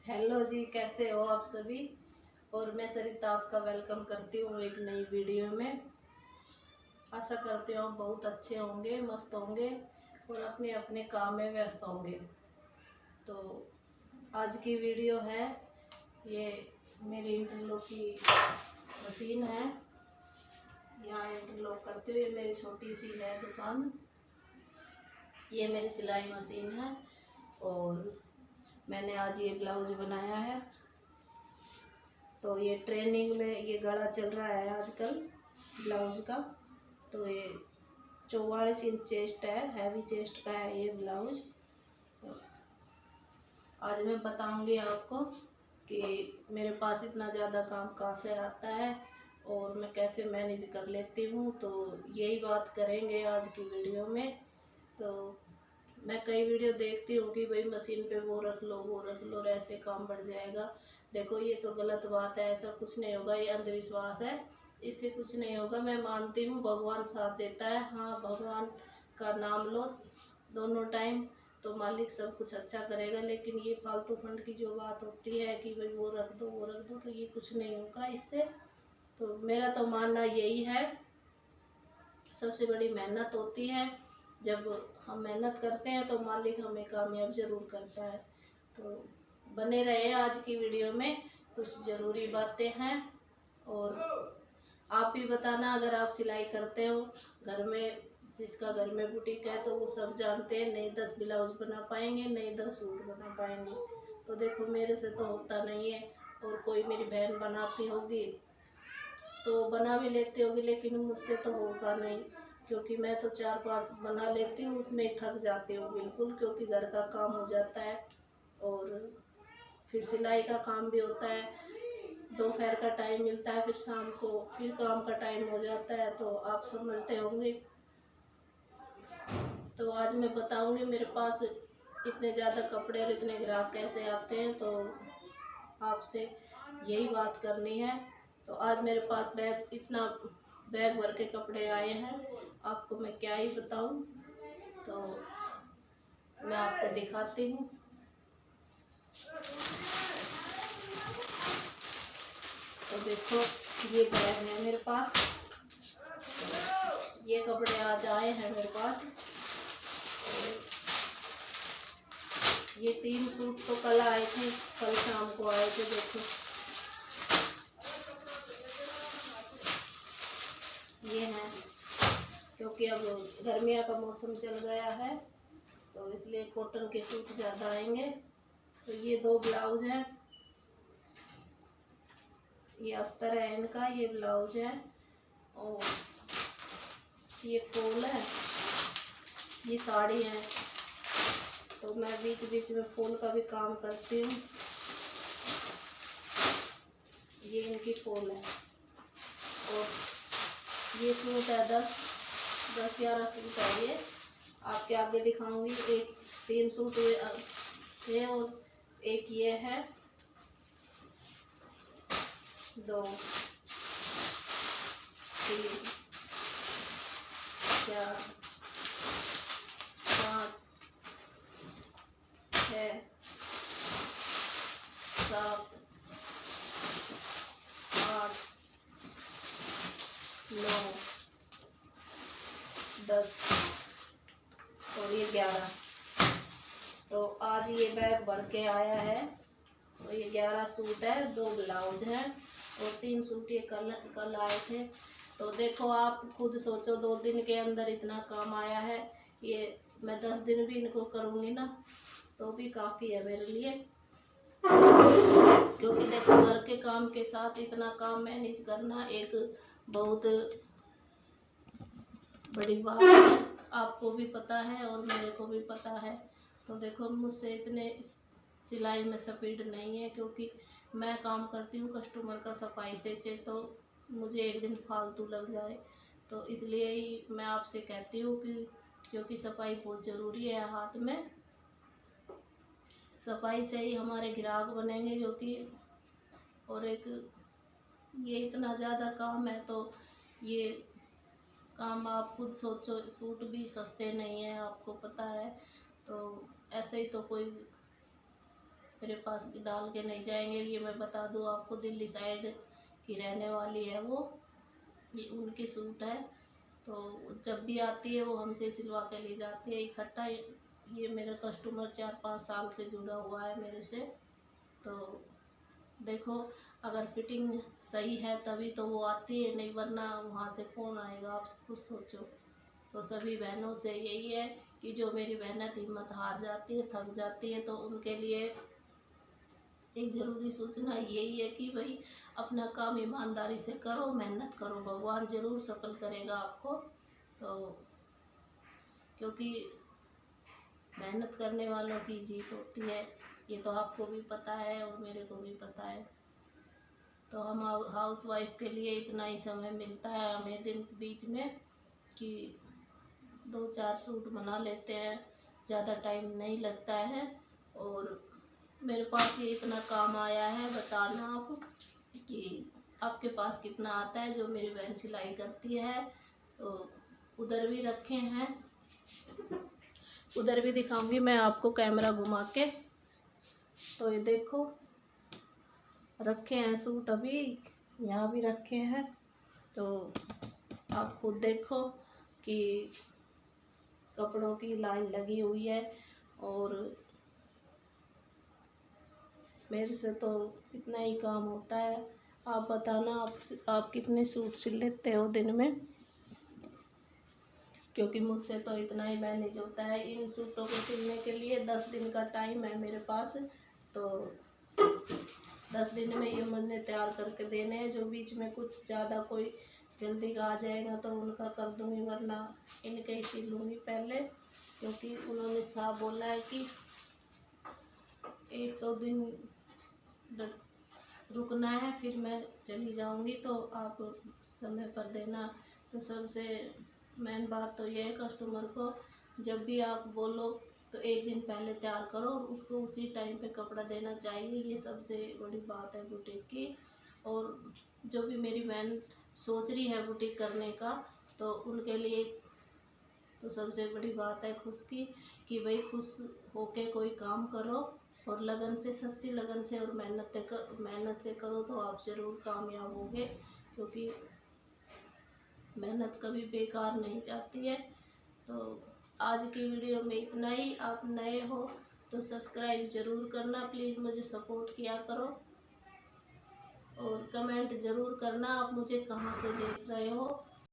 Hello जी, कैसे हो आप सभी। और मैं सरिता आपका वेलकम करती हूँ एक नई वीडियो में। आशा करती हूँ आप बहुत अच्छे होंगे, मस्त होंगे और अपने अपने काम में व्यस्त होंगे। तो आज की वीडियो है, ये मेरी इंटरलॉक की मशीन है। यहाँ इंटरलॉक करते हुए मेरी छोटी सी है दुकान। ये मेरी सिलाई मशीन है और मैंने आज ये ब्लाउज बनाया है। तो ये ट्रेनिंग में ये गला चल रहा है आजकल ब्लाउज का। तो ये 44 इंच चेस्ट है, हैवी चेस्ट का है ये ब्लाउज। तो आज मैं बताऊंगी आपको कि मेरे पास इतना ज़्यादा काम कहाँ से आता है और मैं कैसे मैनेज कर लेती हूँ। तो यही बात करेंगे आज की वीडियो में। तो मैं कई वीडियो देखती हूँ कि भाई मशीन पे वो रख लो और ऐसे काम बढ़ जाएगा। देखो ये तो गलत बात है, ऐसा कुछ नहीं होगा, ये अंधविश्वास है, इससे कुछ नहीं होगा। मैं मानती हूँ भगवान साथ देता है। हाँ, भगवान का नाम लो दोनों टाइम तो मालिक सब कुछ अच्छा करेगा। लेकिन ये फालतू फंड की जो बात होती है कि भाई वो रख दो तो ये कुछ नहीं होगा इससे। तो मेरा तो मानना यही है, सबसे बड़ी मेहनत होती है। जब हम मेहनत करते हैं तो मालिक हमें कामयाब ज़रूर करता है। तो बने रहे आज की वीडियो में, कुछ ज़रूरी बातें हैं। और आप भी बताना अगर आप सिलाई करते हो घर में, जिसका घर में बुटीक है तो वो सब जानते हैं, नहीं 10 ब्लाउज बना पाएंगे, नहीं 10 सूट बना पाएंगे। तो देखो मेरे से तो होता नहीं है, और कोई मेरी बहन बनाती होगी तो बना भी लेती होगी, लेकिन मुझसे तो होगा नहीं। क्योंकि मैं तो 4-5 बना लेती हूँ, उसमें ही थक जाती हूँ बिल्कुल, क्योंकि घर का काम हो जाता है और फिर सिलाई का काम भी होता है। दोपहर का टाइम मिलता है, फिर शाम को फिर काम का टाइम हो जाता है, तो आप समझते होंगे। तो आज मैं बताऊंगी मेरे पास इतने ज़्यादा कपड़े और इतने ग्राहक कैसे आते हैं। तो आपसे यही बात करनी है। तो आज मेरे पास इतना बैग भर के कपड़े आए हैं, आपको मैं क्या ही बताऊं। तो मैं आपको दिखाती हूँ। तो देखो ये बैग है मेरे पास, ये कपड़े आज आए हैं मेरे पास। ये 3 सूट तो कल आए थे, कल शाम को आए थे। देखो ये हैं, क्योंकि अब गर्मियों का मौसम चल गया है तो इसलिए कॉटन के सूट ज़्यादा आएंगे। तो ये 2 ब्लाउज हैं, ये अस्तर है इनका, ये ब्लाउज है और ये फूल है, ये साड़ी है। तो मैं बीच बीच में फूल का भी काम करती हूँ। ये इनकी फूल है और ये सूट है 10-11 सूट है। ये आपके आगे दिखाऊंगी। 3 सूट ये और एक ये है, 2 3 4 5 6 7 8 9 10 और ये 11। तो आज ये बैग भर के आया है। तो ये 11 सूट है, 2 ब्लाउज हैं और 3 सूट ये कल आए थे। तो देखो आप खुद सोचो, 2 दिन के अंदर इतना काम आया है। ये मैं 10 दिन भी इनको करूँगी ना तो भी काफ़ी है मेरे लिए। क्योंकि देखो घर के काम के साथ इतना काम मैनेज करना एक बहुत बड़ी बात है। आपको भी पता है और मेरे को भी पता है। तो देखो मुझसे इतने सिलाई में स्पीड नहीं है, क्योंकि मैं काम करती हूँ कस्टमर का सफाई से चे, तो मुझे एक दिन फालतू लग जाए। तो इसलिए ही मैं आपसे कहती हूँ कि क्योंकि सफाई बहुत ज़रूरी है हाथ में, सफाई से ही हमारे ग्राहक बनेंगे। क्योंकि और एक ये इतना ज़्यादा काम है, तो ये काम आप खुद सोचो, सूट भी सस्ते नहीं है, आपको पता है। तो ऐसे ही तो कोई मेरे पास डाल के नहीं जाएंगे। ये मैं बता दूँ आपको, दिल्ली साइड की रहने वाली है वो, ये उनकी सूट है। तो जब भी आती है वो हमसे सिलवा के ले जाती है इकट्ठा। ये मेरा कस्टमर 4-5 साल से जुड़ा हुआ है मेरे से। तो देखो, अगर फिटिंग सही है तभी तो वो आती है, नहीं वरना वहाँ से कौन आएगा, आप खुद सोचो। तो सभी बहनों से यही है कि जो मेरी बहनें हिम्मत हार जाती है, थक जाती है, तो उनके लिए एक ज़रूरी सूचना यही है कि भाई अपना काम ईमानदारी से करो, मेहनत करो, भगवान ज़रूर सफल करेगा आपको। तो क्योंकि मेहनत करने वालों की जीत होती है, ये तो आपको भी पता है और मेरे को भी पता है। तो हम हाउस वाइफ के लिए इतना ही समय मिलता है हमें दिन बीच में कि 2-4 सूट बना लेते हैं, ज़्यादा टाइम नहीं लगता है। और मेरे पास ये इतना काम आया है, बताना आप कि आपके पास कितना आता है। जो मेरी बहन सिलाई करती है तो उधर भी रखे हैं, उधर भी दिखाऊंगी मैं आपको कैमरा घुमा के। तो ये देखो रखे हैं सूट, अभी यहाँ भी रखे हैं। तो आप खुद देखो कि कपड़ों की लाइन लगी हुई है। और मेरे से तो इतना ही काम होता है। आप बताना आप कितने सूट सिल लेते हो दिन में, क्योंकि मुझसे तो इतना ही मैनेज होता है। इन सूटों को सिलने के लिए 10 दिन का टाइम है मेरे पास। तो 10 दिन में ये मैंने तैयार करके देने हैं। जो बीच में कुछ ज़्यादा कोई जल्दी का आ जाएगा तो उनका कर दूँगी, वरना इनके ही सिलूँगी पहले, क्योंकि उन्होंने साफ बोला है कि 1-2 दिन रुकना है, फिर मैं चली जाऊँगी, तो आप समय पर देना। तो सबसे मेन बात तो ये है, कस्टमर को जब भी आप बोलो तो 1 दिन पहले तैयार करो और उसको उसी टाइम पे कपड़ा देना चाहिए। ये सबसे बड़ी बात है बुटीक की। और जो भी मेरी बहन सोच रही है बुटीक करने का, तो उनके लिए तो सबसे बड़ी बात है खुश की, कि भाई खुश होके कोई काम करो और लगन से, सच्ची लगन से और मेहनत से करो तो आप ज़रूर कामयाब होगे। क्योंकि मेहनत कभी बेकार नहीं जाती है। तो आज की वीडियो में इतना ही। आप नए हो तो सब्सक्राइब ज़रूर करना प्लीज़, मुझे सपोर्ट किया करो। और कमेंट ज़रूर करना आप मुझे कहाँ से देख रहे हो।